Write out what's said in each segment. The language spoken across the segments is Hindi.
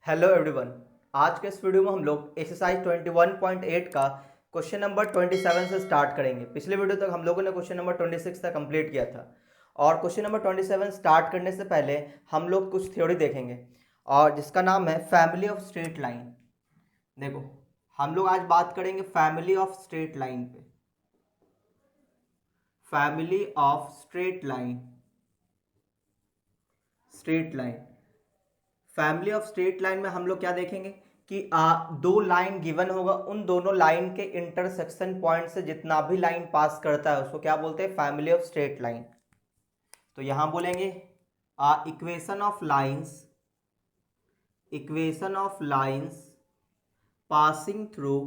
Hello everyone. आज के इस वीडियो में हम लोग एक्सरसाइज 21.8 का क्वेश्चन नंबर 27 से स्टार्ट करेंगे। पिछले वीडियो तक हम लोगों ने क्वेश्चन नंबर 26 तक कंप्लीट किया था और क्वेश्चन नंबर 27 स्टार्ट करने से पहले हम लोग कुछ थ्योरी देखेंगे और जिसका नाम है फैमिली ऑफ स्ट्रेट लाइन। देखो, हम लोग आज बात करेंगे फैमिली ऑफ स्ट्रेट लाइन पे। Family of straight line, straight line, family of straight line में हम लोग क्या देखेंगे कि दो लाइन गिवन होगा, उन दोनों लाइन के इंटरसेक्शन पॉइंट से जितना भी लाइन पास करता है उसको क्या बोलते हैं, फैमिली ऑफ स्ट्रेट लाइन। तो यहां बोलेंगे equation of lines, equation of lines passing through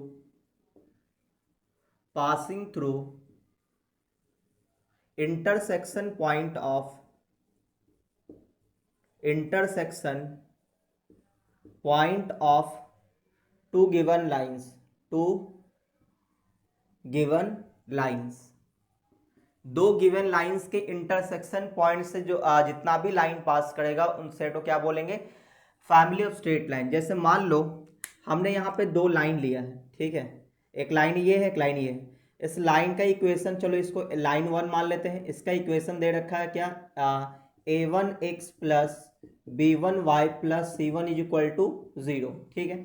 intersection point of two given lines, दो गिवन लाइंस के इंटरसेक्शन पॉइंट से जो जितना भी लाइन पास करेगा उन सेट को क्या बोलेंगे, फैमिली ऑफ स्ट्रेट लाइन। जैसे मान लो हमने यहाँ पे दो लाइन लिया है, ठीक है, एक लाइन ये है, एक लाइन ये है। इस लाइन का इक्वेशन, चलो इसको लाइन 1 मान लेते हैं। इसका इक्वेशन दे रखा है क्या, a1x plus b1y plus c1 is equal to 0, ठीक है।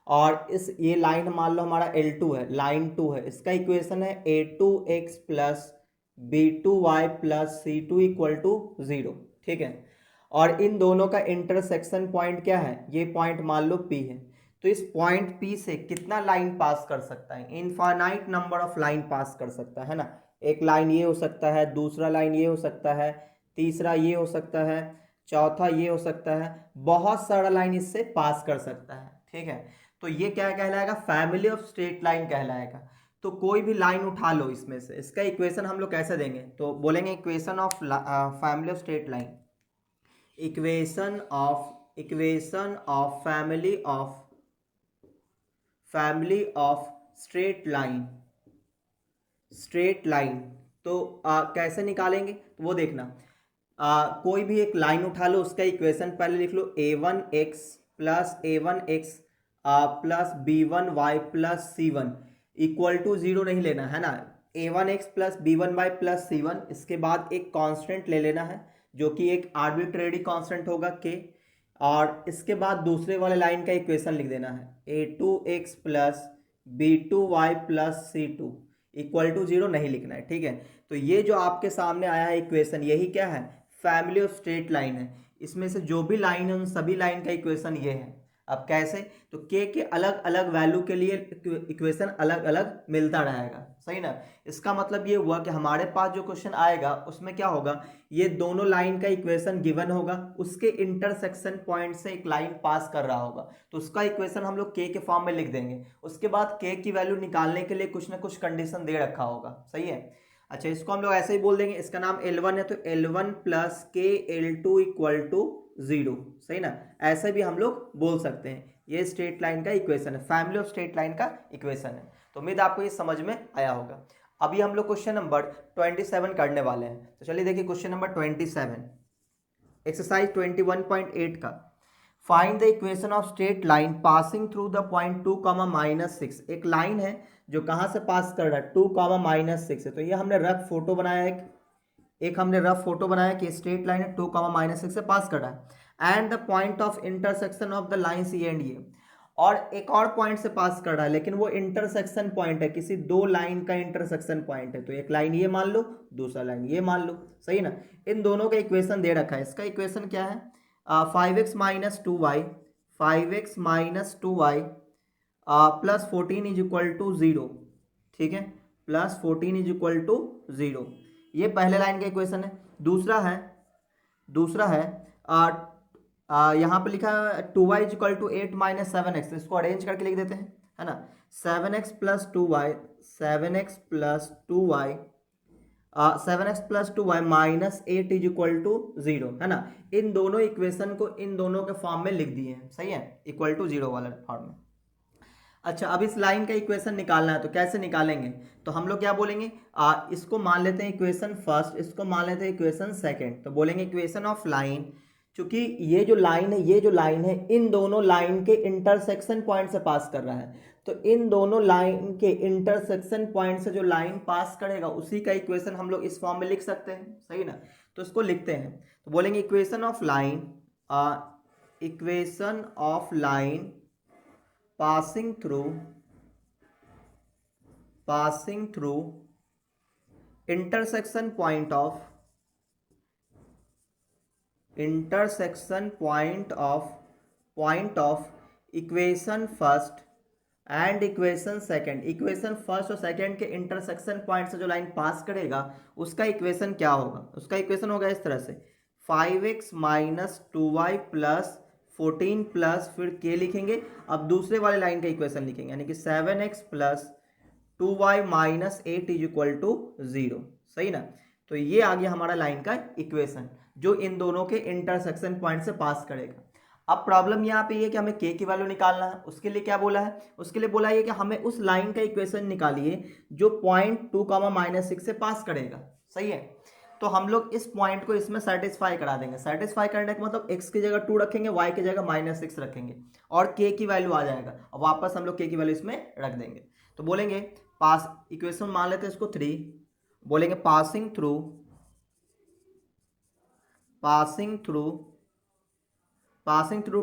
और इस ये लाइन मान लो हमारा L2 है, लाइन 2 है, इसका इक्वेशन है a2x plus b2y plus c2 equal to 0, ठीक है। और इन दोनों का इंटरसेक्शन पॉइंट क्या है, ये पॉइंट मान लो P है। तो इस पॉइंट P से कितना लाइन पास कर सकता है, इनफाइनाइट नंबर ऑफ लाइन पास कर सकता है ना। एक लाइन ये हो सकता है, दूसरा लाइन ये हो सकता है, तीसरा ये हो सकता है, चौथा ये हो सकता है, बहुत सारा लाइन इससे पास कर सकता है, ठीक है। तो ये क्या कहलाएगा, फैमिली ऑफ स्ट्रेट लाइन कहलाएगा। तो कोई भी लाइन उठा लो इसमें से, इसका इक्वेशन हम लोग कैसे देंगे, तो बोलेंगे equation of family of straight line, equation of family of straight line. तो कैसे निकालेंगे, तो वो देखना। कोई भी एक लाइन उठा लो, उसका इक्वेशन पहले लिख लो, a1x plus b1y plus c1 equal to 0 नहीं लेना है ना। a1x plus b1y plus c1, इसके बाद एक कांस्टेंट ले लेना है जो कि एक आर्बिट्रेरी कांस्टेंट होगा k, और इसके बाद दूसरे वाले लाइन का इक्वेशन लिख देना है a2x plus b2y plus c2 equal to 0 नहीं लिखना है, ठीक है। तो ये जो आपके सामने आया है इक्वेशन, यही क्या है, फैमिली ऑफ स्ट्रेट लाइन है। इसमें से जो भी लाइन है उन सभी लाइन का इक्वेशन ये है। अब कैसे, तो k के अलग अलग वैल्यू के लिए इक्वेशन अलग अलग मिलता रहेगा, सही ना। इसका मतलब ये हुआ कि हमारे पास जो क्वेश्चन आएगा उसमें क्या होगा, ये दोनों लाइन का इक्वेशन गिवन होगा, उसके इंटरसेक्शन पॉइंट से एक लाइन पास कर रहा होगा, तो उसका इक्वेशन हम लोग k के फॉर्म में लिख देंगे। उसके बाद k की वैल्यू निकालने के लिए कुछ ना कुछ कंडीशन दे रखा होगा, सही है। अच्छा, इसको हम लोग ऐसे ही बोल देंगे, इसका नाम L1 है तो L1 प्लस के L2 इक्वल टू 0, सही ना। ऐसे भी हम लोग बोल सकते हैं। ये स्ट्रेट लाइन का इक्वेशन है, फैमिली ऑफ स्ट्रेट लाइन का इक्वेशन है। तो उम्मीद आपको ये समझ में आया होगा। अभी हम लोग क्वेश्चन नंबर 27 करने वाले हैं। तो चलिए देखिए क्वेश्चन नंबर 27, एक्सरसाइज 21.8 का, find the equation of straight line passing through the point 2, -6। एक लाइन है जो कहाँ से पास कर रहा है, 2, -6 है। तो ये हमने रफ फोटो बनाया है, एक हमने रफ फोटो बनाया कि स्ट्रेट लाइन है 2, -6 से पास कर रहा है। And the point of intersection of the lines ये एंड ये, और एक और पॉइंट से पास कर रहा है, लेकिन वो इंटरसेक्शन पॉइंट है, किसी दो लाइन का इंटरसेक्शन पॉइंट है। तो एक लाइन ये मान लो, दूसरा लाइन ये मान लो, सही ना। इन दोनों का इक्वेशन दे रखा है। इसका इक्वेशन क्या है, 5x minus 2y plus 14 is equal to 0, ठीक है, प्लस 14 इज इक्वल टू 0। ये पहले लाइन का इक्वेशन है। दूसरा है यहाँ पे लिखा है 2y is equal to 8 minus 7x, इसको अरेंज करके लिख देते हैं, है ना। 7x plus 2y minus 8 is equal to 0, है ना। इन दोनों इक्वेशन को इन दोनों के फॉर्म में लिख दिए हैं, सही है, इक्वल टू 0 वाला फॉर्म में। अच्छा, अब इस लाइन का इक्वेशन निकालना है, तो कैसे निकालेंगे, तो हम लोग क्या बोलेंगे, इसको मान लेते हैं इक्वेशन फर्स्ट, इसको मान लेते हैं इक्वेशन सेकंड। तो बोलेंगे इक्वेशन ऑफ लाइन, क्योंकि ये जो लाइन है इन दोनों लाइन के इंटरसेक्शन पॉइंट से पास कर रहा है, तो इन दोनों लाइन के इंटरसेक्शन पॉइंट से जो लाइन पास करेगा उसी का इक्वेशन हम लोग इस फॉर्म में लिख सकते हैं, सही ना। तो इसको लिखते हैं, तो बोलेंगे equation of line passing through intersection point of equation first and equation second. Equation first और सेकंड के इंटरसेक्शन पॉइंट से जो लाइन पास करेगा उसका इक्वेशन क्या होगा, उसका इक्वेशन होगा इस तरह से 5x minus 2y plus 14 plus फिर के लिखेंगे। अब दूसरे वाले लाइन का इक्वेशन लिखेंगे, यानी कि 7x plus 2y minus 8 is equal to 0, सही ना। तो ये आ गया हमारा लाइन का इक्वेशन जो इन दोनों के इंटरसेक्शन पॉइंट से पास करेगा। अब प्रॉब्लम यहाँ पे ये कि हमें k की वैल्यू निकालना है, उसके लिए क्या बोला है, उसके लिए बोला है कि हमें उस लाइन का इक्वेशन निकालिए जो पॉइंट 2, -6 से पास करेगा, सही है। तो हम लोग इस पॉइंट को इसमें सेटिस्फाई करा देंगे। सेटिस्फाई करने का मतलब x की जगह 2 रखेंगे, y की जगह -6 रखेंगे और k की वैल्यू आ जाएगा। अब वापस हम लोग k की वैल्यू इसमें रख देंगे, तो बोलेंगे पास इक्वेशन मान लेते हैं इसको 3, बोलेंगे पासिंग थ्रू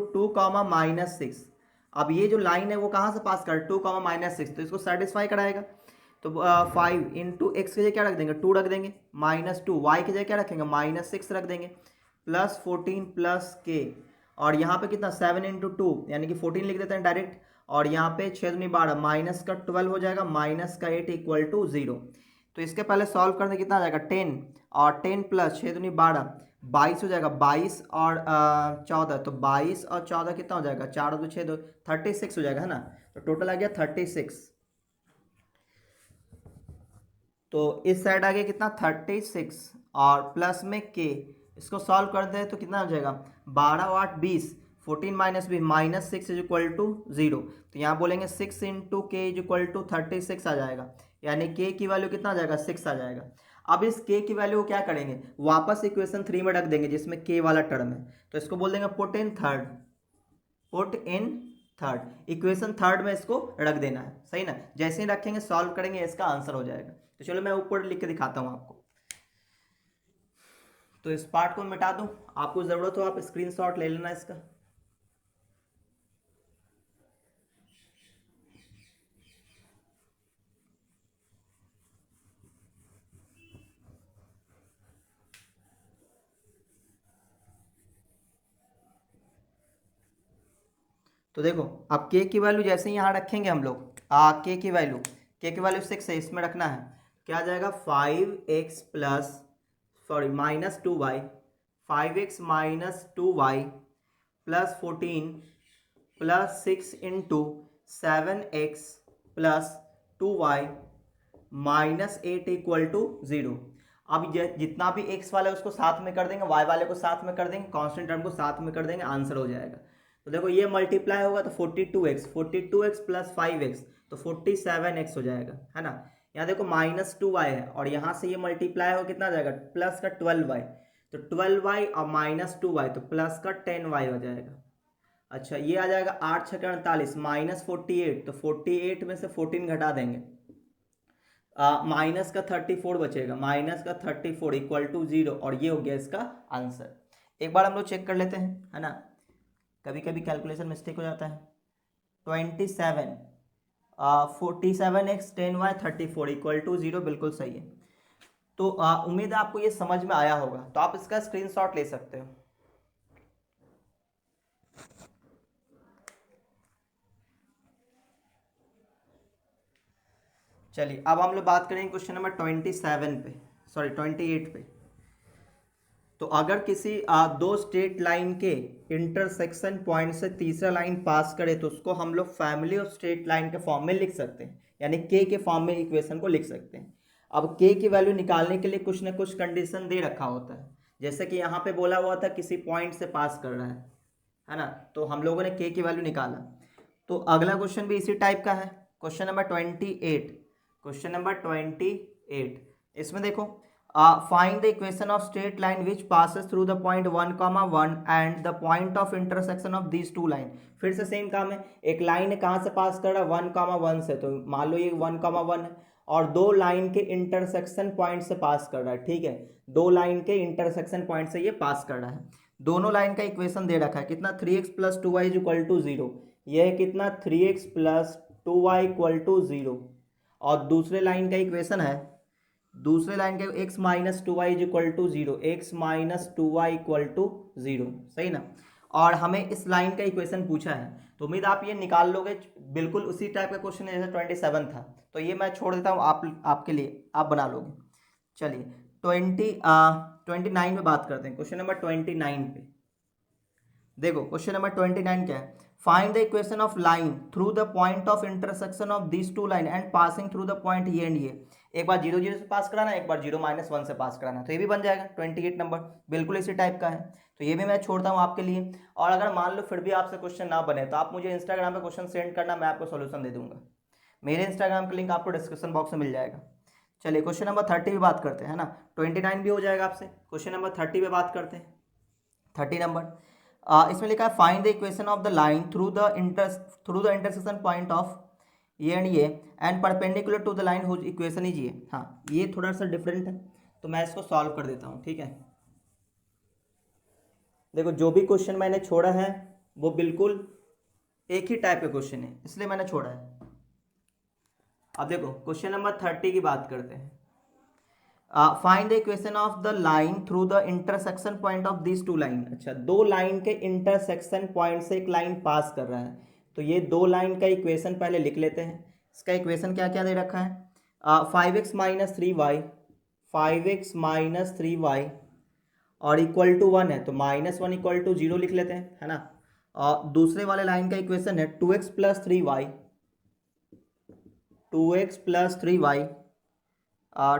2, -6। अब ये जो लाइन है वो कहाँ से पास कर 2, -6, तो इसको सेटिस्फाई कराएगा। तो 5 इंटू एक्स की जगह क्या रख देंगे 2 रख देंगे, -2 वाई की जगह क्या रखेंगे -6 रख देंगे, प्लस 14 प्लस के, और यहाँ पे कितना 7 इंटू 2 यानी कि 14 लिख देते हैं डायरेक्ट, और यहाँ पे 6 दूनी 12 माइनस का 12 हो जाएगा, माइनस का 8 इक्वल टू 0। तो इसके पहले सॉल्व करने कितना आ जाएगा 10, और 10 प्लस 6 दूनी 12 22 हो जाएगा, 22 और 14, तो 22 और 14 कितना हो जाएगा 4 2 6 2 36 हो जाएगा, है ना। तो टोटल आ गया 36। तो इस साइड आ गया कितना 36 और प्लस में के, इसको सॉल्व करते हैं तो कितना हो जाएगा 12 और 8 20, 14 minus B -6 is equal to 0। तो यहाँ बोलेंगे 6 इंटू के इज इक्वल टू 36 आ जाएगा, यानी के की वैल्यू कितना आ जाएगा 6 आ जाएगा। अब इस के की वैल्यू को क्या करेंगे वापस इक्वेशन 3 में रख देंगे जिसमें के वाला टर्म है, तो इसको बोल देंगे put in third, equation third में इसको रख देना है, सही ना। जैसे ही रखेंगे सॉल्व करेंगे इसका आंसर हो जाएगा। तो चलो मैं ऊपर लिख के दिखाता हूँ आपको, तो इस पार्ट को मिटा दूं, आपको जरूरत हो आप स्क्रीनशॉट ले लेना इसका। तो देखो अब के की वैल्यू जैसे ही यहाँ रखेंगे हम लोग के की वैल्यू 6 है, इसमें रखना है, क्या आ जाएगा 5x plus sorry -2y 5x -2y plus 14 plus 6 into 7x plus 2y -8 equal to 0। अब जितना भी x वाला है उसको साथ में कर देंगे, y वाले को साथ में कर देंगे, कांस्टेंट टर्म को साथ में कर देंगे, आंसर हो जाएगा। तो देखो ये मल्टीप्लाई होगा तो 42x प्लस 5x तो 47x हो जाएगा, है ना। यहाँ देखो -2y है और यहाँ से ये मल्टीप्लाई हो कितना आ जाएगा प्लस का 12y, तो 12y और -2y तो प्लस का 10y हो जाएगा। अच्छा ये आ जाएगा 8 6 48 -48, तो 48 में से 14 घटा देंगे, माइनस का 34 बचेगा, माइनस का 34 इक्वल टू 0, और ये हो गया इसका आंसर। एक बार हम लोग चेक कर लेते हैं, है ना, कभी कभी कैलकुलेशन मिस्टेक हो जाता है। 27 47x 10y 34 इक्वल टू 0 बिल्कुल सही है। तो उम्मीद है आपको ये समझ में आया होगा, तो आप इसका स्क्रीनशॉट ले सकते हो। चलिए अब हम लोग बात करेंगे क्वेश्चन नंबर 28 पे। तो अगर किसी दो स्ट्रेट लाइन के इंटरसेक्शन पॉइंट से तीसरा लाइन पास करे तो उसको हम लोग फैमिली ऑफ स्ट्रेट लाइन के फॉर्म में लिख सकते हैं, यानी के फॉर्म में इक्वेशन को लिख सकते हैं। अब के की वैल्यू निकालने के लिए कुछ ना कुछ कंडीशन दे रखा होता है, जैसे कि यहाँ पे बोला हुआ था किसी पॉइंट से पास कर रहा है ना, तो हम लोगों ने के की वैल्यू निकाला। तो अगला क्वेश्चन भी इसी टाइप का है, क्वेश्चन नंबर 28। इसमें देखो find the equation of straight line which passes through the point 1,1 and the point of intersection of these two line. फिर से सेम काम है, एक लाइन कहाँ से पास कर रहा है 1,1 से, तो मान लो ये 1,1 है और दो लाइन के इंटरसेक्शन पॉइंट से पास कर रहा है, ठीक है, दो लाइन के इंटरसेक्शन पॉइंट से ये पास कर रहा है। दोनों लाइन का इक्वेशन दे रखा है कितना 3x + 2y = 0, यह है कितना 3x + 2y = 0, और दूसरे लाइन का इक्वेशन है, दूसरे लाइन के x - 2y = 0, x - 2y = 0, सही ना। और हमें इस लाइन का इक्वेशन पूछा है, तो उम्मीद आप ये निकाल लोगे, बिल्कुल उसी टाइप का क्वेश्चन है जैसे 27 था, तो ये मैं छोड़ देता हूँ आपके लिए, आप बना लोगे। चलिए 29 पे बात करते हैं, क्वेश्चन नंबर 29 पे देखो। क्वेश्चन नंबर 29 क्या है, find the equation of line through the point of intersection of this two line and passing through the point ये एंड ये। एक बार 0 0 से पास कराना, एक बार 0 - 1 से पास कराना, तो ये भी बन जाएगा 28 नंबर, बिल्कुल इसी टाइप का है, तो ये भी मैं छोड़ता हूँ आपके लिए। और अगर मान लो फिर भी आपसे क्वेश्चन ना बने तो आप मुझे इंस्टाग्राम पे क्वेश्चन सेंड करना, मैं आपको सोल्यूशन दे दूंगा। मेरे इंस्टाग्राम का लिंक आपको डिस्क्रिप्शन बॉक्स में मिल जाएगा। चलिए क्वेश्चन नंबर 30 पे बात करते हैं ना, 29 भी हो जाएगा आपसे। क्वेश्चन नंबर 30 पे बात करते हैं, 30 नंबर। इसमें लिखा है find the equation of the line through the intersection point of ये and perpendicular to the line whose equation is ये। हाँ, ये थोड़ा सा डिफरेंट है, तो मैं इसको सॉल्व कर देता हूँ, ठीक है। देखो जो भी क्वेश्चन मैंने छोड़ा है वो बिल्कुल एक ही टाइप का क्वेश्चन है, इसलिए मैंने छोड़ा है। अब देखो क्वेश्चन नंबर 30 की बात करते हैं। Find the equation of the line through the intersection point of this two line. अच्छा, दो लाइन के इंटरसेक्शन पॉइंट से एक लाइन पास कर रहा है, तो ये दो लाइन का इक्वेशन पहले लिख लेते हैं। इसका इक्वेशन क्या क्या दे रखा है, 5x - 3y, 5x - 3y और =1 है, तो -1 = 0 लिख लेते हैं, है ना। और दूसरे वाले लाइन का इक्वेशन है 2x + 3y, 2x + 3y,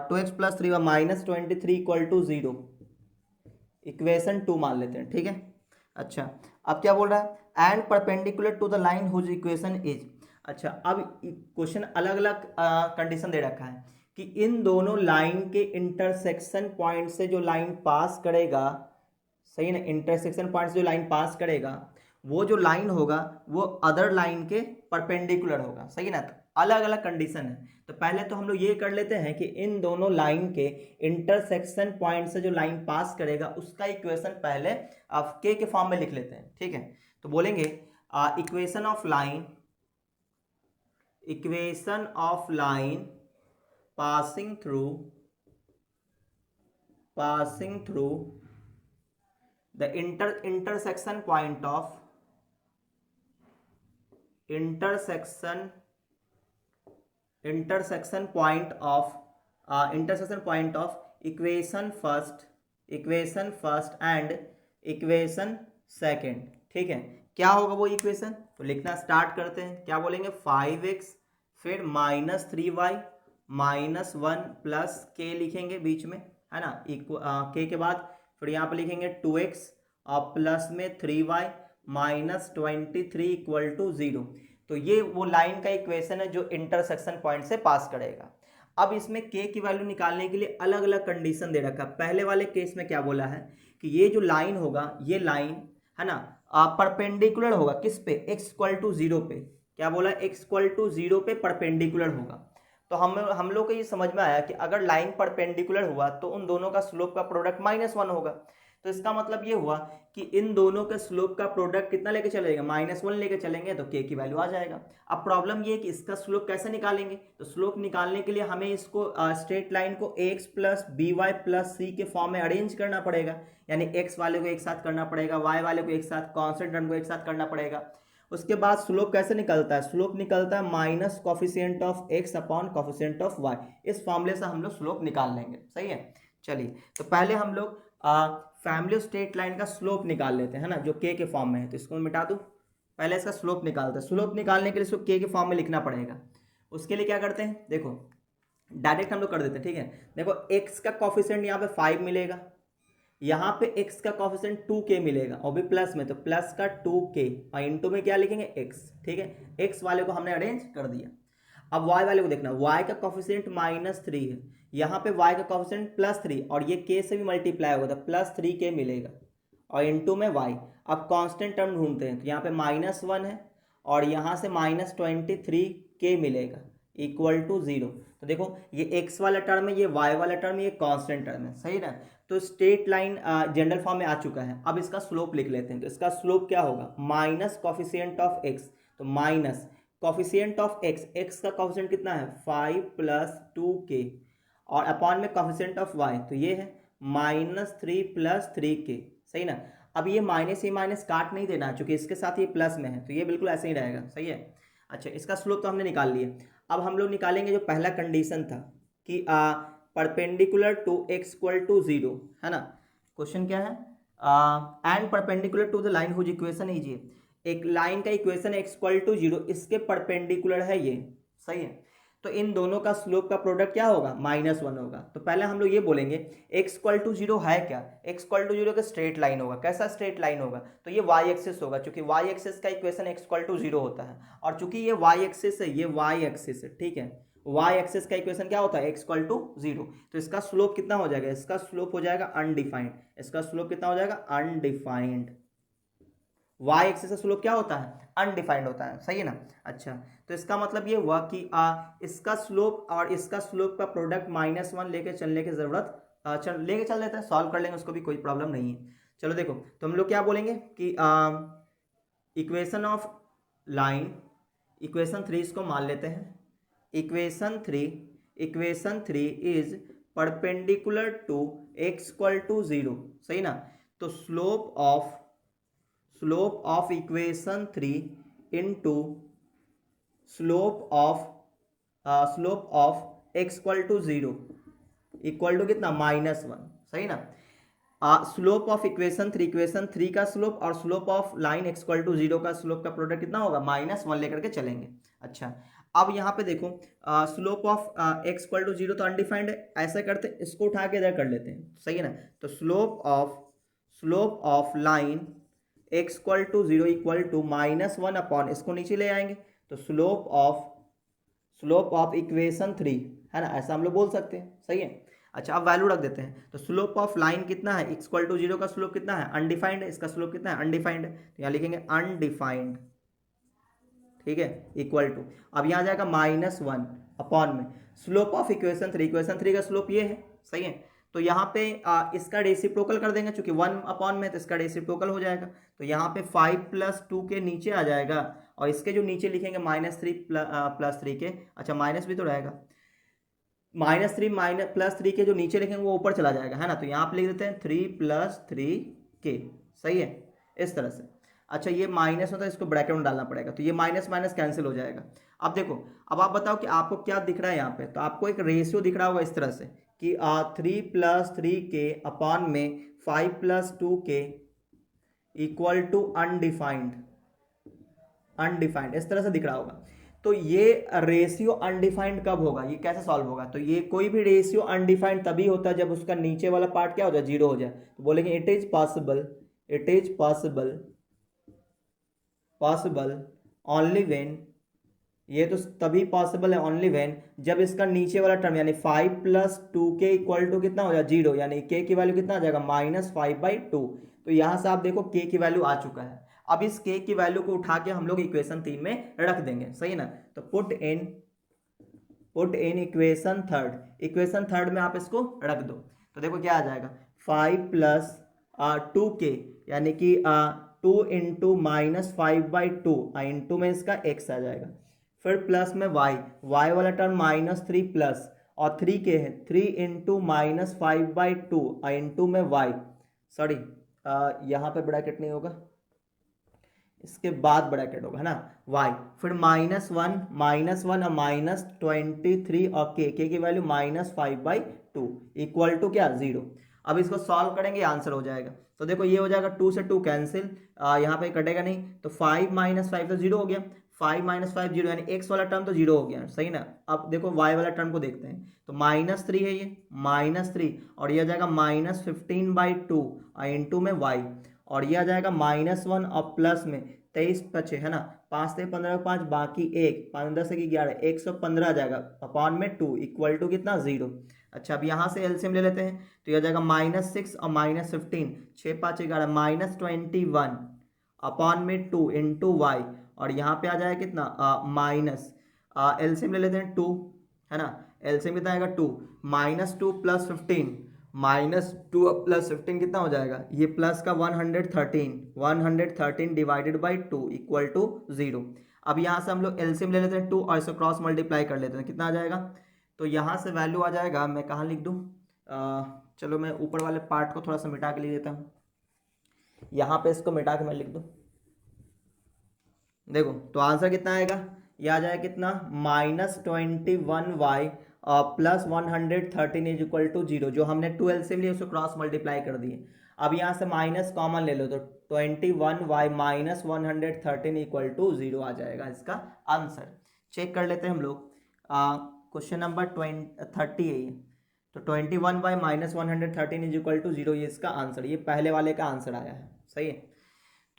2x + 3y -23 = 0, equation 2 मान लेते हैं, ठीक है। अच्छा, अब क्या बोल रहा है, and perpendicular to the line whose equation is. अच्छा, अब क्वेश्चन अलग अलग कंडीशन दे रखा है कि इन दोनों लाइन के इंटरसेक्शन पॉइंट से जो लाइन पास करेगा, सही ना, इंटरसेक्शन पॉइंट से जो लाइन पास करेगा वो जो लाइन होगा वो अदर लाइन के परपेंडिकुलर होगा, सही ना। तो अलग अलग कंडीशन है, तो पहले तो हम लोग ये कर लेते हैं कि इन दोनों लाइन के इंटरसेक्शन पॉइंट से जो लाइन पास करेगा उसका इक्वेशन पहले आप के फॉर्म में लिख लेते हैं, ठीक है। तो बोलेंगे equation of line passing through the intersection point of equation first and equation second, ठीक है। क्या होगा वो इक्वेशन, तो लिखना स्टार्ट करते हैं। क्या बोलेंगे, 5x फिर -3y -1 प्लस k लिखेंगे बीच में, है ना, k के बाद फिर यहाँ पर लिखेंगे 2x और प्लस में 3y -23 = 0। तो ये वो लाइन का इक्वेशन है जो इंटरसेक्शन पॉइंट से पास करेगा। अब इसमें k की वैल्यू निकालने के लिए अलग अलग कंडीशन दे रखा है। पहले वाले केस में क्या बोला है कि ये जो लाइन होगा, ये लाइन है ना, परपेंडिकुलर होगा किस पे, x = 0 पे। क्या बोला, x = 0 पे परपेंडिकुलर होगा। तो हम लोग को ये समझ में आया कि अगर लाइन परपेंडिकुलर हुआ तो उन दोनों का स्लोप का प्रोडक्ट -1 होगा। तो इसका मतलब ये हुआ कि इन दोनों के स्लोप का प्रोडक्ट कितना लेके चलेगा, -1 लेके चलेंगे, तो k की वैल्यू आ जाएगा। अब प्रॉब्लम ये है कि इसका स्लोप कैसे निकालेंगे, तो स्लोप निकालने के लिए हमें इसको स्ट्रेट लाइन को ax + by + c के फॉर्म में अरेंज करना पड़ेगा, यानी x वाले को एक साथ करना पड़ेगा, y वाले को एक साथ, कांस्टेंट टर्म को एक साथ करना पड़ेगा। उसके बाद स्लोप कैसे निकलता है, स्लोप निकलता है minus coefficient of x upon coefficient of y। इस फॉर्मूले से हम लोग स्लोप निकाल लेंगे, सही है। चलिए, तो पहले हम लोग फैमिली स्ट्रेट लाइन का स्लोप निकाल लेते हैं ना, जो k के फॉर्म में है, तो इसको मिटा दूं। पहले इसका स्लोप निकालते हैं। स्लोप निकालने के लिए इसको k के फॉर्म में लिखना पड़ेगा। उसके लिए क्या करते हैं, देखो डायरेक्ट हम लोग कर देते हैं, ठीक है। देखो x का कोफिशिएंट यहाँ पे 5 मिलेगा, यहाँ पे x का कोफिशिएंट 2k मिलेगा, और भी प्लस में, तो प्लस का 2k और इनटू में क्या लिखेंगे x, ठीक है। x वाले को हमने अरेंज कर दिया। अब y वाले को देखना, y का कोफिशिएंट -3 है, यहाँ पे y का कोफिशिएंट +3 और ये k से भी मल्टीप्लाई होगा तो +3k मिलेगा और इनटू में y। अब कांस्टेंट टर्म ढूंढते हैं तो यहाँ पे -1 है और यहाँ से -23k मिलेगा इक्वल टू 0। तो देखो ये x वाला टर्म है, ये y वाला टर्म है, ये कांस्टेंट टर्म है, सही ना। तो स्ट्रेट लाइन जनरल फॉर्म में आ चुका है। अब इसका स्लोप लिख लेते हैं। तो इसका स्लोप क्या होगा, माइनस कॉफिशिएंट ऑफ x, तो minus coefficient of x, x का कॉफिशिएंट कितना है 5 + 2k और अपॉन में कॉफिशिएंट ऑफ y, तो ये है -3 + 3k, सही ना। अब ये माइनस ही माइनस काट नहीं देना है, चूंकि इसके साथ ये प्लस में है तो ये बिल्कुल ऐसे ही रहेगा, सही है। अच्छा, इसका स्लोप तो हमने निकाल लिया। अब हम लोग निकालेंगे जो पहला कंडीशन था कि perpendicular to x equal to 0, है ना। क्वेश्चन क्या है, and perpendicular to the line whose equation is ये, एक लाइन का इक्वेशन है x इक्वल टू 0, इसके परपेंडिकुलर है ये, सही है। तो इन दोनों का स्लोप का प्रोडक्ट क्या होगा, -1 होगा। तो पहले हम लोग ये बोलेंगे x इक्वल टू 0 है क्या, x इक्वल टू 0 का स्ट्रेट लाइन होगा। कैसा स्ट्रेट लाइन होगा, तो ये y एक्सिस होगा, क्योंकि y एक्सिस का इक्वेशन x इक्वल टू 0 होता है। और चूंकि ये y एक्सिस है, ये y एक्सिस है, ठीक है। y एक्सिस का इक्वेशन क्या होता है, x इक्वल टू 0। तो इसका स्लोप कितना हो जाएगा, इसका स्लोप हो जाएगा अनडिफाइंड। इसका स्लोप कितना हो जाएगा, अनडिफाइंड। y एक्सिस का स्लोप क्या होता है, अनडिफाइंड होता है, सही है ना। अच्छा, तो इसका मतलब ये हुआ कि इसका स्लोप और इसका स्लोप का प्रोडक्ट -1 लेके चलने की जरूरत, लेके चल लेते हैं, सॉल्व कर लेंगे, उसको भी कोई प्रॉब्लम नहीं है। चलो देखो, तो हम लोग क्या बोलेंगे कि इक्वेशन ऑफ लाइन, इक्वेशन 3 इसको मान लेते हैं। Equation 3 is perpendicular to x equal to 0, सही ना। तो slope of equation 3 into slope of x equal to 0 equal to कितना, -1, सही ना। स्लोप ऑफ इक्वेशन 3 का स्लोप और slope of line x equal to 0 का स्लोप का प्रोडक्ट कितना होगा, -1 लेकर के चलेंगे। अच्छा, अब यहाँ पे देखो slope of x equal to 0 तो अनडिफाइंड है, ऐसा करते हैं इसको उठा के इधर कर लेते हैं, सही है ना। तो slope of line x equal to 0 equal to -1 upon, इसको नीचे ले आएंगे तो स्लोप ऑफ इक्वेशन 3, है ना, ऐसा हम लोग बोल सकते हैं, सही है। अच्छा, अब वैल्यू रख देते हैं। तो स्लोप ऑफ लाइन कितना है, x इक्वल टू 0 का स्लोप कितना है, अनडिफाइंड है, इसका स्लोप कितना है, अनडिफाइंड है, तो यहाँ लिखेंगे अनडिफाइंड, ठीक है, इक्वल टू, अब यहाँ जाएगा -1 अपॉन में स्लोप ऑफ इक्वेशन 3 का स्लोप ये है, सही है। तो यहाँ पे इसका रेसिप्रोकल कर देंगे, चूंकि 1 अपॉन में तो इसका रेसिप्रोकल हो जाएगा। तो यहाँ पे 5 + 2 के नीचे आ जाएगा और इसके जो नीचे लिखेंगे -3 + 3 के, अच्छा माइनस भी तो रहेगा, -3 + 3 के जो नीचे लिखेंगे वो ऊपर चला जाएगा, है ना। तो यहाँ पे लिख देते हैं 3 + 3k, सही है, इस तरह से। अच्छा, ये माइनस होता है, इसको ब्रैकेट में डालना पड़ेगा, तो ये माइनस माइनस कैंसिल हो जाएगा। अब देखो, अब आप बताओ कि आपको क्या दिख रहा है यहाँ पे, तो आपको एक रेशियो दिख रहा होगा इस तरह से कि 3 + 3k अपॉन में 5 + 2k इक्वल टू अनडिफाइंड, इस तरह से दिख रहा होगा। तो ये रेशियो अनडिफाइंड कब होगा, ये कैसे सॉल्व होगा, तो ये कोई भी रेशियो अनडिफाइंड तभी होता है जब उसका नीचे वाला पार्ट क्या हो जाए, 0 हो जाए। तो बोलेंगे it is possible only when, ये तो तभी पॉसिबल है ओनली व्हेन जब इसका नीचे वाला टर्म यानी 5 + 2k इक्वल टू कितना हो जाए, 0, यानी k की वैल्यू कितना आ जाएगा, -5/2। तो यहाँ से आप देखो k की वैल्यू आ चुका है। अब इस k की वैल्यू को उठा के हम लोग इक्वेशन 3 में रख देंगे, सही ना। तो पुट इन इक्वेशन थर्ड में आप इसको रख दो। तो देखो क्या आ जाएगा, 5 + 2k यानी कि 2 × -5/2 इंटू में इसका x आ जाएगा, फिर प्लस में y वाला टर्म -3 प्लस और 3k है, 3 × -5/2 इंटू में y, सॉरी यहाँ पे ब्रैकेट नहीं होगा, इसके बाद ब्रैकेट होगा, है ना, y, फिर -1 और -23 और k की वैल्यू -5/2 इक्वल टू क्या, 0। अब इसको सॉल्व करेंगे, आंसर हो जाएगा। तो देखो ये हो जाएगा 2 से 2 कैंसिल, यहाँ पे कटेगा नहीं, तो 5 - 5 तो 0 हो गया, 5 - 5 0, यानी x वाला टर्म तो 0 हो गया, सही ना। अब देखो y वाला टर्म को देखते हैं, तो -3 है ये, -3 और ये आ जाएगा -15/2 इंटू में y, और ये आ जाएगा -1 और प्लस में 23 बचे, है ना, 5 से 15 5 बाकी 1, 5 10 11 115 आ जाएगा अपॉन में 2 इक्वल टू कितना, 0। अच्छा, अब यहाँ से एलसीएम ले लेते हैं, तो यह हो जाएगा -6 और -15, 6 5 11, -21 अपॉन में 2 इंटू वाई, और यहाँ पे आ जाएगा कितना माइनस, एलसीएम ले लेते हैं 2, है ना, एलसीएम कितना आएगा 2, -2 + 15, -2 + 15 कितना हो जाएगा, ये प्लस का 113 डिवाइडेड बाई 2 इक्वल टू 0। अब यहाँ से हम लोग एलसीएम ले लेते हैं 2 और इसको क्रॉस मल्टीप्लाई कर लेते हैं, कितना आ जाएगा, तो यहाँ से वैल्यू आ जाएगा, मैं कहाँ लिख दूँ, चलो मैं ऊपर वाले पार्ट को थोड़ा सा मिटा के लिख देता हूँ, यहाँ पे इसको मिटा के मैं लिख दूँ, देखो तो आंसर कितना आएगा, ये आ जाएगा कितना -21y + 113 इज इक्वल टू 0, जो हमने 2 एलसीएम लिए उसको क्रॉस मल्टीप्लाई कर दिए। अब यहाँ से माइनस कॉमन ले लो, तो 21y - 113 इक्वल टू 0 आ जाएगा इसका आंसर। चेक कर लेते हैं हम लोग, क्वेश्चन नंबर 30 है ये, तो 21y - 113 इज इक्वल टू 0, ये इसका आंसर, ये पहले वाले का आंसर आया है। सही है,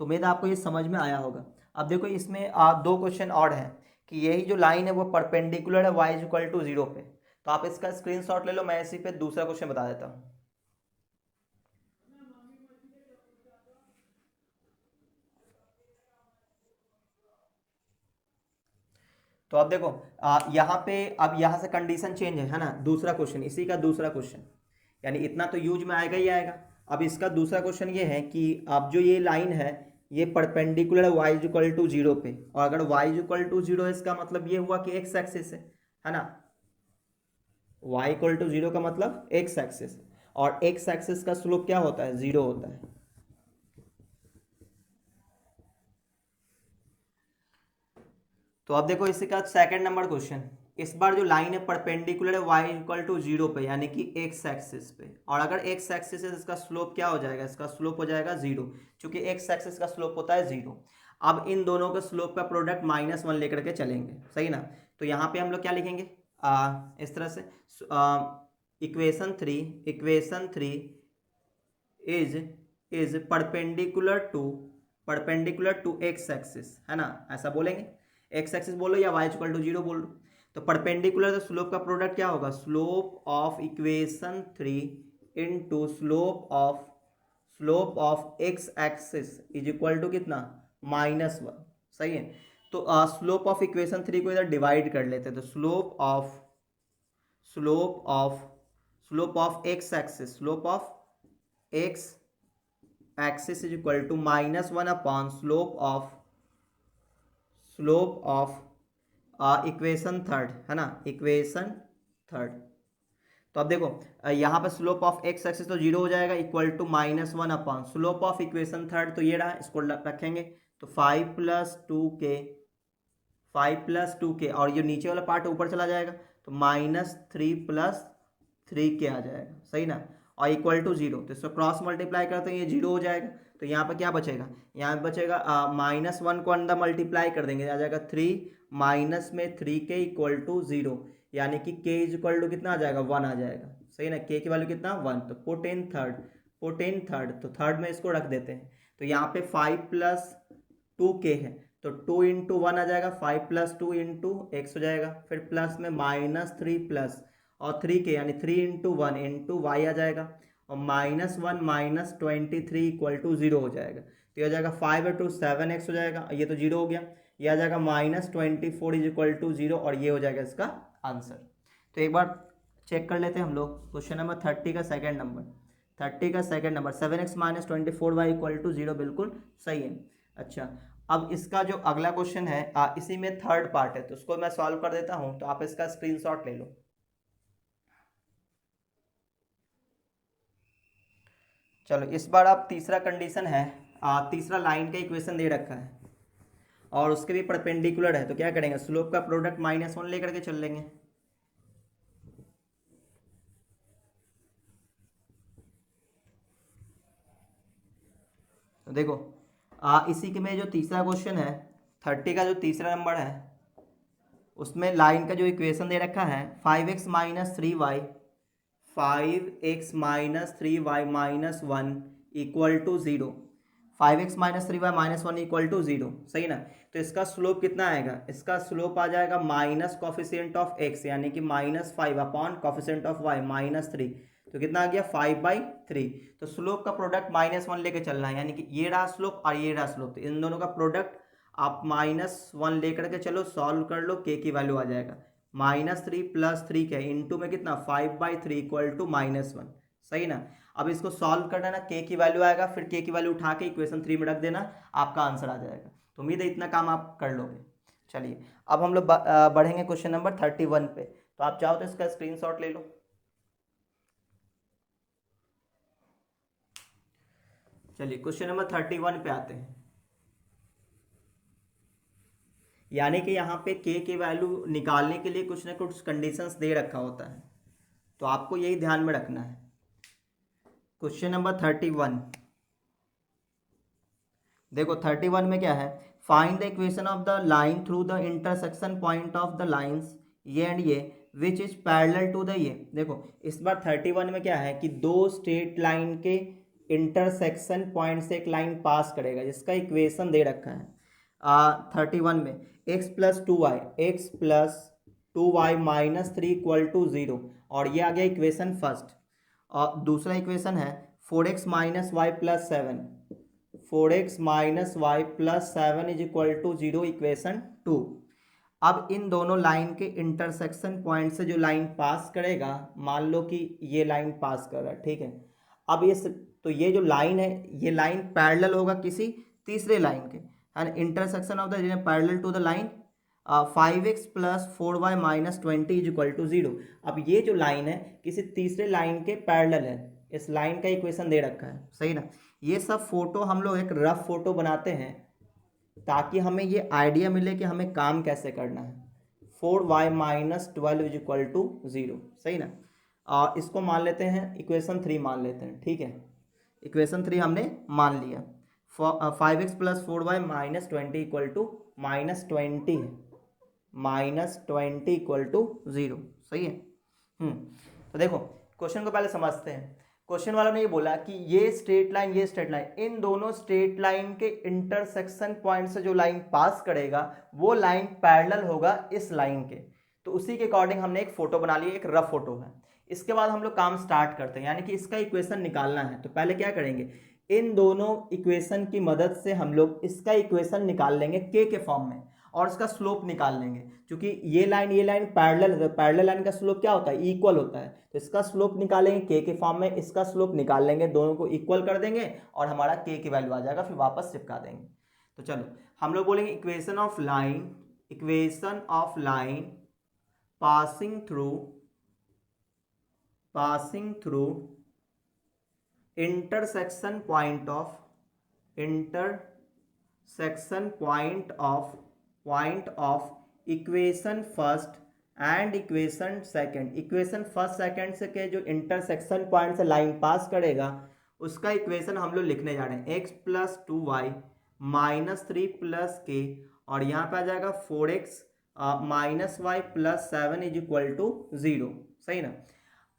तो उम्मीद आपको ये समझ में आया होगा। अब देखो इसमें 2 क्वेश्चन और हैं कि यही जो लाइन है वो परपेंडिकुलर है y इक्वल टू 0 पे, तो आप इसका स्क्रीनशॉट ले लो, मैं इसी पे दूसरा क्वेश्चन बता देता हूँ। तो अब देखो यहाँ पे, अब यहाँ से कंडीशन चेंज है ना, दूसरा क्वेश्चन, इसी का दूसरा क्वेश्चन, यानी इतना तो यूज में आएगा ही आएगा। अब इसका दूसरा क्वेश्चन ये है कि अब जो ये लाइन है ये परपेंडिकुलर है y इक्वल टू 0 पे, और अगर y इक्वल टू 0 है इसका मतलब ये हुआ कि एक्स एक्सिस है ना, y इक्वल टू 0 का मतलब एक्स एक्सिस, और एक्स एक्सिस का स्लोप क्या होता है, 0 होता है। तो अब देखो इसी का सेकंड नंबर क्वेश्चन, इस बार जो लाइन है परपेंडिकुलर है y इक्वल टू 0 पे, यानी कि एक्स एक्सिस पे, और अगर एक्स एक्सिस है इसका स्लोप क्या हो जाएगा, इसका स्लोप हो जाएगा 0, क्योंकि एक्स एक्सिस का स्लोप होता है 0। अब इन दोनों के स्लोप का प्रोडक्ट -1 लेकर के चलेंगे, सही ना, तो यहाँ पे हम लोग क्या लिखेंगे, इस तरह से, equation 3 is perpendicular to x axis, है ना, ऐसा बोलेंगे, एक्स एक्सिस बोलो या वाई इक्वल टू 0 बोल लो। तो परपेंडिकुलर तो स्लोप का प्रोडक्ट क्या होगा, slope of equation 3 into slope of x axis is equal to कितना, -1। सही है, तो स्लोप ऑफ इक्वेशन 3 को इधर डिवाइड कर लेते हैं, तो slope of x axis is equal to -1 upon slope of equation third, है ना, इक्वेशन थर्ड। तो अब देखो यहाँ पे स्लोप ऑफ एक्स एक्सिस तो 0 हो जाएगा, equal to -1 upon slope of equation third, तो ये रहा, इसको रखेंगे, तो 5 + 2k, और ये नीचे वाला पार्ट ऊपर चला जाएगा, तो -3 + 3k आ जाएगा, सही ना, और इक्वल टू 0, तो इसको क्रॉस मल्टीप्लाई करते हैं, ये 0 हो जाएगा, तो यहाँ पर क्या बचेगा, यहाँ बचेगा -1 को अंदर मल्टीप्लाई कर देंगे, आ जाएगा 3 माइनस में 3k इक्वल टू 0, यानी कि k इज इक्वल टू कितना आ जाएगा, 1 आ जाएगा, सही ना, k की वैल्यू कितना 1, तो पुट इन थर्ड, तो थर्ड में इसको रख देते हैं, तो यहाँ पे 5 + 2k है, तो 2 × 1 आ जाएगा, 5 + 2 × x हो जाएगा, फिर प्लस में -3 प्लस और 3k, यानी 3 × 1 × y आ जाएगा, और -1 - 23 इक्वल टू 0 हो जाएगा, तो ये हो जाएगा 5 × 2 7x हो जाएगा, ये तो 0 हो गया, ये आ जाएगा -24 इज इक्वल टू 0, और ये हो जाएगा इसका आंसर। तो एक बार चेक कर लेते हैं हम लोग, क्वेश्चन नंबर 30 का second number, 7x - 24y equal to 0 बिल्कुल सही है। अच्छा, अब इसका जो अगला क्वेश्चन है इसी में थर्ड पार्ट है, तो उसको मैं सॉल्व कर देता हूं, तो आप इसका स्क्रीनशॉट ले लो। चलो इस बार आप तीसरा कंडीशन है, तीसरा लाइन का इक्वेशन दे रखा है और उसके भी परपेंडिकुलर है, तो क्या करेंगे, स्लोप का प्रोडक्ट -1 लेकर के चल लेंगे। तो देखो इसी के में जो तीसरा क्वेश्चन है 30 का जो तीसरा नंबर है, उसमें लाइन का जो इक्वेशन दे रखा है 5x - 3y - 1 equal to 0, 5x minus 3y minus 1 equal to 0, सही ना। तो इसका स्लोप कितना आएगा, इसका स्लोप आ जाएगा माइनस कॉफिशिएंट ऑफ x यानी कि -5 अपॉन कॉफिशिएंट ऑफ y -3, तो कितना आ गया 5/3। तो स्लोप का प्रोडक्ट -1 लेके चलना है, यानी कि ये रहा स्लोप और ये रहा स्लोप, तो इन दोनों का प्रोडक्ट आप -1 लेकर के चलो, सॉल्व कर लो, k की वैल्यू आ जाएगा -3 + 3 क्या इंटू में कितना 5/3 इक्वल टू -1, सही ना। अब इसको सॉल्व करना ना, k की वैल्यू आएगा, फिर k की वैल्यू उठा के इक्वेशन 3 में रख देना, आपका आंसर आ जाएगा। तो उम्मीद है इतना काम आप कर लोगे। चलिए अब हम लोग बढ़ेंगे क्वेश्चन नंबर 31 पे, तो आप चाहो तो इसका स्क्रीनशॉट ले लो। चलिए क्वेश्चन नंबर 31 पे आते हैं। यानी कि यहाँ पे k की वैल्यू निकालने के लिए कुछ ना कुछ कंडीशंस दे रखा होता है, तो आपको यही ध्यान में रखना है। क्वेश्चन नंबर 31 देखो, 31 में क्या है, find the equation of the line through the intersection point of the lines ये एंड ये which is parallel to the ये। देखो इस बार 31 में क्या है कि दो स्ट्रेट लाइन के इंटरसेक्शन पॉइंट से एक लाइन पास करेगा, जिसका इक्वेशन दे रखा है 31 में x + 2y -3 इक्वल टू 0, और ये आ गया इक्वेशन फर्स्ट। और दूसरा इक्वेशन है 4x - y + 7, 4x - y + 7 is equal to 0, equation 2। अब इन दोनों लाइन के इंटरसेक्शन पॉइंट से जो लाइन पास करेगा, मान लो कि ये लाइन पास कर रहा है, ठीक है। अब तो ये जो लाइन है, ये लाइन पैरेलल होगा किसी तीसरे लाइन के, and intersection of the parallel to the line 5x + 4y - 20 is equal to 0। अब ये जो लाइन है किसी तीसरे लाइन के पैरेलल है, इस लाइन का इक्वेशन दे रखा है, सही ना। ये सब फोटो हम लोग एक रफ फोटो बनाते हैं ताकि हमें ये आइडिया मिले कि हमें काम कैसे करना है। 4y - 12 इज इक्वल टू 0, सही ना। और इसको मान लेते हैं इक्वेशन 3 मान लेते हैं, ठीक है। इक्वेशन 3 हमने मान लिया। 5x + 4y - 20 इक्वल टू -20 है, -20 इक्वल टू 0, सही है। तो देखो क्वेश्चन को पहले समझते हैं। क्वेश्चन वालों ने ये बोला कि ये स्ट्रेट लाइन, ये स्ट्रेट लाइन, इन दोनों स्ट्रेट लाइन के इंटरसेक्शन पॉइंट से जो लाइन पास करेगा वो लाइन पैरेलल होगा इस लाइन के। तो उसी के अकॉर्डिंग हमने एक फोटो बना ली, एक रफ फोटो है। इसके बाद हम लोग काम स्टार्ट करते हैं, यानी कि इसका इक्वेशन निकालना है। तो पहले क्या करेंगे, इन दोनों इक्वेशन की मदद से हम लोग इसका इक्वेशन निकाल लेंगे k के फॉर्म में, और इसका स्लोप निकाल लेंगे। क्योंकि ये लाइन पैरेलल है, तो पैरेलल लाइन का स्लोप क्या होता है, इक्वल होता है। तो इसका स्लोप निकालेंगे k के फॉर्म में, इसका स्लोप निकाल लेंगे, दोनों को इक्वल कर देंगे और हमारा k की वैल्यू आ जाएगा, फिर वापस चिपका देंगे। तो चलो हम लोग बोलेंगे equation of line passing through intersection point of equation first and equation second. Equation first second से के जो इंटरसेक्शन पॉइंट से लाइन पास करेगा उसका इक्वेशन हम लोग लिखने जा रहे हैं। x + 2y - 3 + k, और यहाँ पे आ जाएगा 4x - y + 7 is equal to 0, सही ना।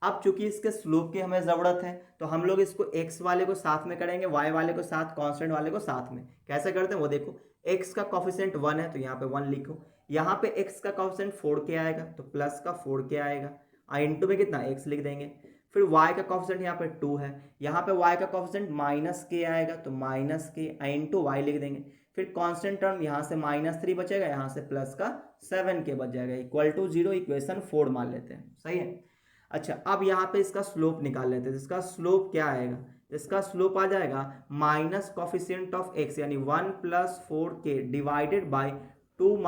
अब चूंकि इसके स्लोप की हमें ज़रूरत है, तो हम लोग इसको x वाले को साथ में करेंगे, y वाले को साथ, कांस्टेंट वाले को साथ में। कैसे करते हैं वो देखो, x का कोफिशिएंट 1 है तो यहाँ पे 1 लिखो, यहाँ पे x का कोफिशिएंट 4k आएगा तो प्लस का 4k आएगा, इंटू में कितना x लिख देंगे। फिर y का कोफिशिएंट यहाँ पे 2 है, यहाँ पे y का कोफिशिएंट -k आएगा तो -k इंटू y लिख देंगे। फिर कांस्टेंट टर्म यहाँ से -3 बचेगा, यहाँ से प्लस का 7k बच जाएगा, इक्वल टू 0, इक्वेशन 4 मान लेते हैं, सही है। अच्छा अब यहाँ पे इसका स्लोप निकाल लेते हैं। इसका स्लोप क्या आएगा, इसका स्लोप आ जाएगा माइनस कॉफिशिएंट ऑफ x यानी 1 + 4k डिवाइडेड बाय 2 -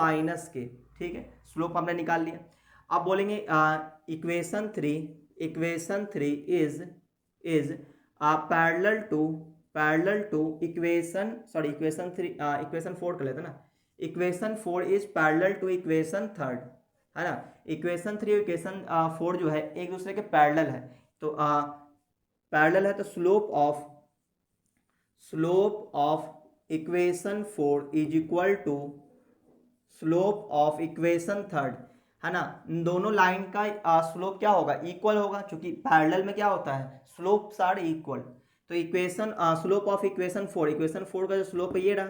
k, ठीक है। स्लोप हमने निकाल लिया। अब बोलेंगे equation 3 is parallel to equation 4 कर लेते ना। Equation 4 is parallel to equation 3, है ना। इक्वेशन 3 और इक्वेशन 4 जो है एक दूसरे के पैरेलल है, तो पैरेलल है तो slope of equation 4 is equal to slope of equation 3, है ना। दोनों लाइन का स्लोप क्या होगा, इक्वल होगा, क्योंकि पैरेलल में क्या होता है, स्लोप्स आर इक्वल। तो इक्वेशन स्लोप ऑफ इक्वेशन 4 का जो स्लोप है ये रहा,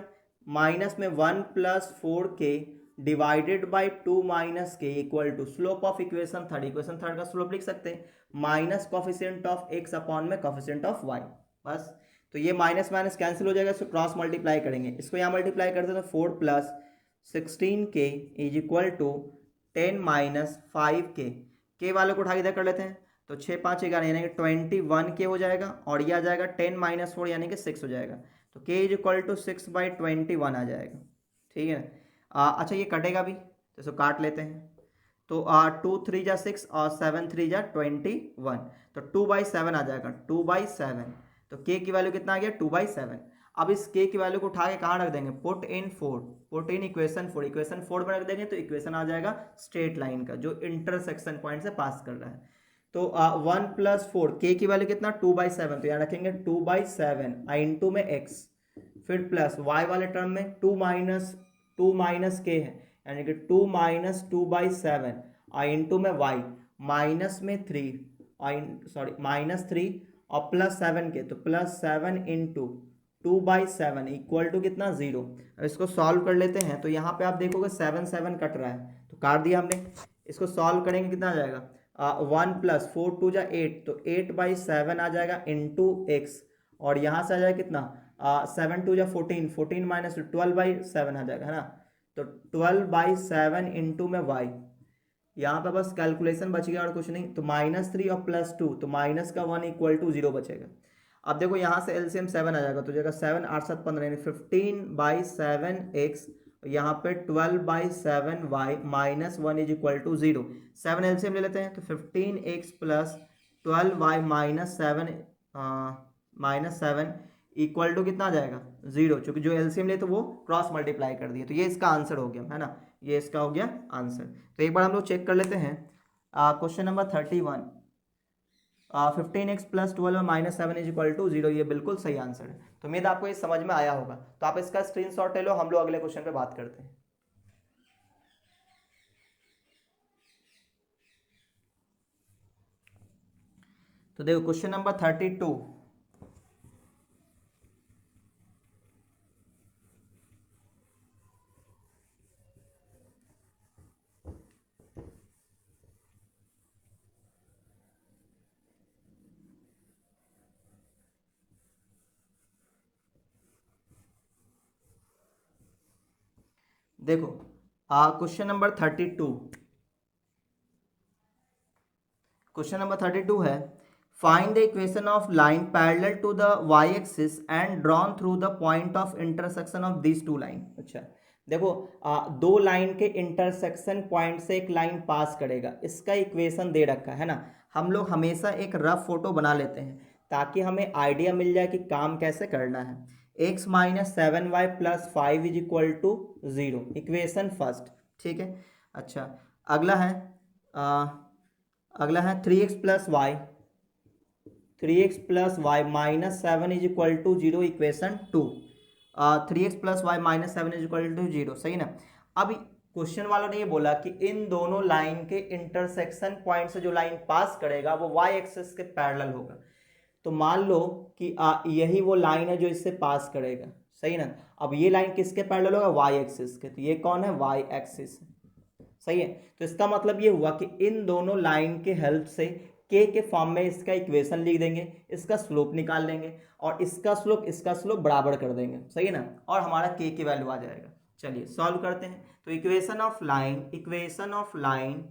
माइनस में 1 plus 4k divided by 2 minus के equal to slope of equation third का स्लोप लिख सकते हैं minus coefficient of x upon में कॉफिशिएंट ऑफ y। बस, तो ये माइनस माइनस कैंसिल हो जाएगा, इसको क्रॉस मल्टीप्लाई करेंगे, इसको यहाँ मल्टीप्लाई करते हैं तो 4 plus 16k is equal to 10 minus 5k, के वाले को उठा के इधर कर लेते हैं तो 6 5 11 यानी कि 21k हो जाएगा, और ये आ जाएगा 10 माइनस 4 यानी कि 6 हो जाएगा, तो k इज इक्वल टू 6/21 आ जाएगा। ठीक है, अच्छा ये कटेगा भी तो इसको काट लेते हैं, तो 2 3 जा 6 और 7 3 जा 21, तो 2/7 आ जाएगा, 2/7, तो k की वैल्यू कितना आ गया 2/7। अब इस k की वैल्यू को उठा के कहाँ रख देंगे, पुट इन इक्वेशन 4 में रख देंगे, तो इक्वेशन आ जाएगा स्ट्रेट लाइन का जो इंटरसेक्शन पॉइंट से पास कर रहा है। तो 1 प्लस 4 k की वैल्यू कितना 2/7, तो यहाँ रखेंगे 2/7 इंटू में x, फिर प्लस y वाले टर्म में 2 माइनस k है यानी कि 2 माइनस 2/7 इंटू में y माइनस में 3 माइनस 3 और प्लस 7 के, तो प्लस 7 इंटू 2/7 इक्वल टू कितना 0। अब इसको सॉल्व कर लेते हैं, तो यहाँ पे आप देखोगे 7 7 कट रहा है तो काट दिया हमने, इसको सॉल्व करेंगे कितना आ जाएगा 1 प्लस 4 2 जा 8, तो 8/7 आ जाएगा इंटू एक्स, और यहाँ से आ जाएगा कितना 7 2 जा 14 माइनस 12/7 आ जाएगा, है ना, तो 12/7 इंटू में y, यहाँ पे बस कैलकुलेशन बच गया और कुछ नहीं, तो -3 और +2, तो माइनस का 1 इक्वल टू 0 बचेगा। अब देखो यहाँ से एलसीएम 7 आ जाएगा, तो जाएगा 7 8 7 15 यानी 15/7x, यहाँ पे 12/7y minus 1 is equal to 0। 7 LCM ले लेते हैं, तो 15x plus 12y minus 7 equal to कितना आ जाएगा 0, चूंकि जो एलसीएम ले तो वो क्रॉस मल्टीप्लाई कर दिए, तो ये इसका आंसर हो गया, है ना, ये इसका हो गया आंसर। तो एक बार हम लोग चेक कर लेते हैं question number 31, 15x plus 12 minus 7 is equal to 0, ये बिल्कुल सही आंसर है। तो उम्मीद आपको ये समझ में आया होगा, तो आप इसका स्क्रीनशॉट ले लो, हम लोग अगले क्वेश्चन पे बात करते हैं। तो देखो क्वेश्चन नंबर 32, देखो क्वेश्चन नंबर 32 है, find the equation of line parallel to the y axis and drawn through the point of intersection of this two line. अच्छा देखो दो लाइन के इंटरसेक्शन पॉइंट से एक लाइन पास करेगा, इसका इक्वेशन दे रखा है ना। हम लोग हमेशा एक रफ फोटो बना लेते हैं ताकि हमें आइडिया मिल जाए कि काम कैसे करना है। x minus 7y plus 5 is equal to 0, equation first, ठीक है। अच्छा अगला है 3x plus y minus 7 is equal to 0, equation 2। 3x plus y minus 7 is equal to 0, सही ना। अब क्वेश्चन वालों ने ये बोला कि इन दोनों लाइन के इंटरसेक्शन पॉइंट से जो लाइन पास करेगा वो y एक्सिस के पैरेलल होगा। तो मान लो कि यही वो लाइन है जो इससे पास करेगा, सही ना। अब ये लाइन किसके पैरेलल होगा, y एक्सिस के, तो ये कौन है, y एक्सिस, सही है। तो इसका मतलब ये हुआ कि इन दोनों लाइन के हेल्प से k के फॉर्म में इसका इक्वेशन लिख देंगे, इसका स्लोप निकाल लेंगे और इसका स्लोप बराबर कर देंगे, सही है ना, और हमारा k की वैल्यू आ जाएगा। चलिए सॉल्व करते हैं। तो equation of line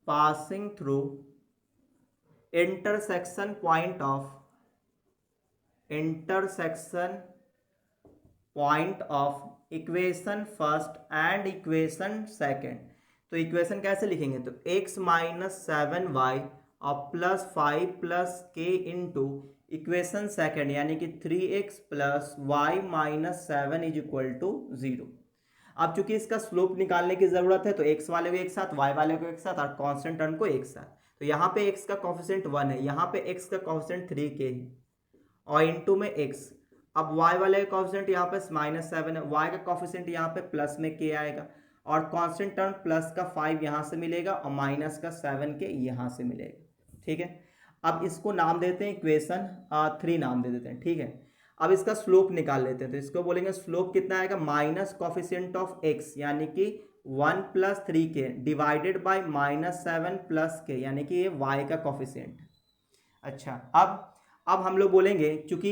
passing through intersection point of equation first and equation second. तो इक्वेशन कैसे लिखेंगे, तो x माइनस 7y और plus 5 plus k into equation second यानी कि 3x plus y minus 7 is equal to 0। अब चूंकि इसका स्लोप निकालने की जरूरत है तो x वाले को एक साथ, y वाले को एक साथ और कांस्टेंट टर्म को एक साथ। तो यहाँ पे x का कोफिशिएंट 1 है, यहाँ पे x का कोफिशिएंट 3k है और इनटू में x। अब y वाले का कोफिशिएंट यहाँ पे माइनस 7 है, y का कोफिशिएंट यहाँ पे प्लस में k आएगा और कांस्टेंट टर्म प्लस का 5 यहाँ से मिलेगा और माइनस का 7k यहाँ से मिलेगा। ठीक है। अब इसको नाम देते हैं इक्वेशन 3 नाम दे देते हैं, ठीक है। अब इसका स्लोप निकाल लेते हैं, तो इसको बोलेंगे स्लोप कितना आएगा, माइनस कॉफिशिएंट ऑफ एक्स यानी कि 1+3k डिवाइडेड बाय -7+k यानी कि ये y का कॉफिशिएंट। अच्छा, अब हम लोग बोलेंगे चूंकि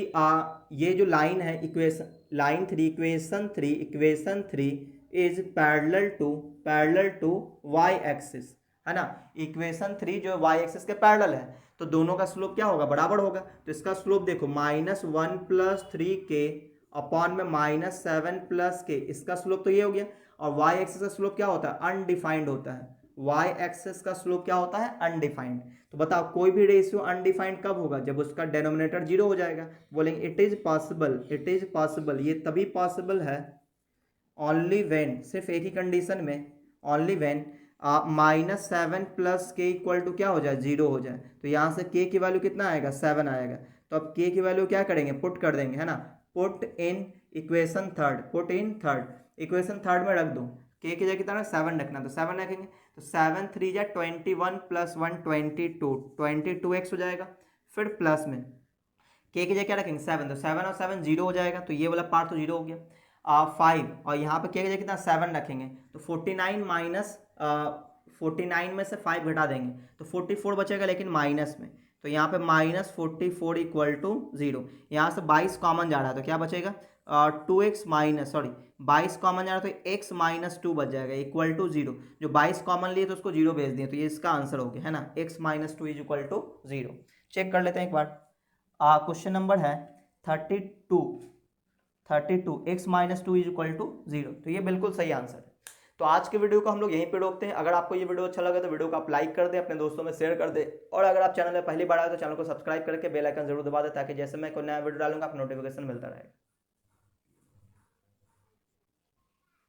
ये जो लाइन है equation three is parallel to y axis, है ना। इक्वेशन 3 जो वाई एक्सिस के पैरेलल है, तो दोनों का स्लोप क्या होगा, बराबर होगा। तो इसका स्लोप देखो -1+3k अपॉन में -7+k, इसका स्लोप तो ये हो गया। और वाई एक्सिस का स्लोप क्या होता है, अनडिफाइंड होता है। वाई एक्सिस का स्लोप क्या होता है, अनडिफाइंड। तो बताओ कोई भी रेशियो अनडिफाइंड कब होगा, जब उसका डिनोमिनेटर 0 हो जाएगा। बोलेंगे इट इज पॉसिबल, ये तभी पॉसिबल है ओनली व्हेन, सिर्फ एक ही कंडीशन में, only when -7+k equal to क्या हो जाए, 0 हो जाए। तो यहाँ से k की वैल्यू कितना आएगा, 7 आएगा। तो अब k की वैल्यू क्या करेंगे, पुट कर देंगे, है ना। Put in equation third, equation third में रख दो। k की जगह कितना 7 रखना, तो 7 रखेंगे। तो 7 3 जा 21 + 1 22x हो जाएगा। फिर प्लस में k की जगह क्या रखेंगे, 7, तो 7 और 7 0 हो जाएगा। तो ये वाला पार्ट तो 0 हो गया। 5 और यहाँ पे k की जगह कितना 7 रखेंगे, तो 49 में से 5 घटा देंगे तो 44 बचेगा, लेकिन माइनस में। तो यहाँ पे -44 इक्वल टू 0। यहाँ से 22 कॉमन जा रहा है, तो क्या बचेगा 22 कॉमन जा रहा है, तो x - 2 बच जाएगा इक्वल टू 0। जो 22 कॉमन लिए तो उसको 0 भेज दिए, तो ये इसका आंसर हो गया, है ना। x - 2 equal to 0। चेक कर लेते हैं एक बार। क्वेश्चन नंबर है 32 x - 2 इक्वल टू 0। तो ये बिल्कुल सही आंसर है। तो आज के वीडियो को हम लोग यहीं पे रोकते हैं। अगर आपको ये वीडियो अच्छा लगा तो वीडियो को आप लाइक कर दें, अपने दोस्तों में शेयर कर दें, और अगर आप चैनल में पहली बार आए तो चैनल को सब्सक्राइब करके बेल आइकन जरूर दबा दें, ताकि जैसे मैं कोई नया वीडियो डालूंगा आपको नोटिफिकेशन मिलता रहेगा।